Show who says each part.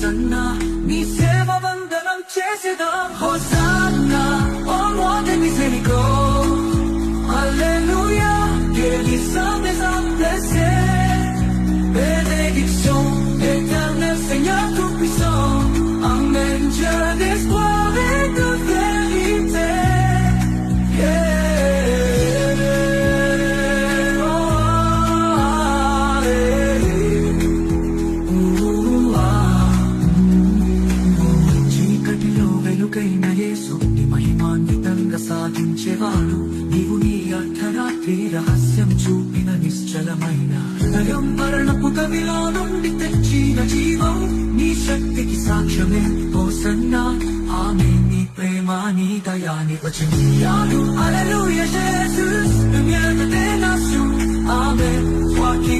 Speaker 1: Hosanna నీ సేవ వందనం చేసేదాం హోసన్నా ఓ మోదమి సెనికో హల్లెలూయా Tes hommes en blessés, bénédiction éternelle, Seigneur tout-puissant. Amen, Dieu d'espoir et de vérité. Yeah. చీకటిలో వెలుగైన యేసు నీ మహిమాన్వితంగా సాధించేవాడు నీవు నీ అర్ధరాత్రి రహస్యం చూపిన నిశ్చలమైన హృదయం మరణపు గదిలో నుండి తెచ్చిన జీవం నీ శక్తికి సాక్ష్యమే హోసన్నా ఆమె నీ ప్రేమ నీ దయాని వచనీయాలు హల్లెలూయా Jesus lumière des nations Amen toi qui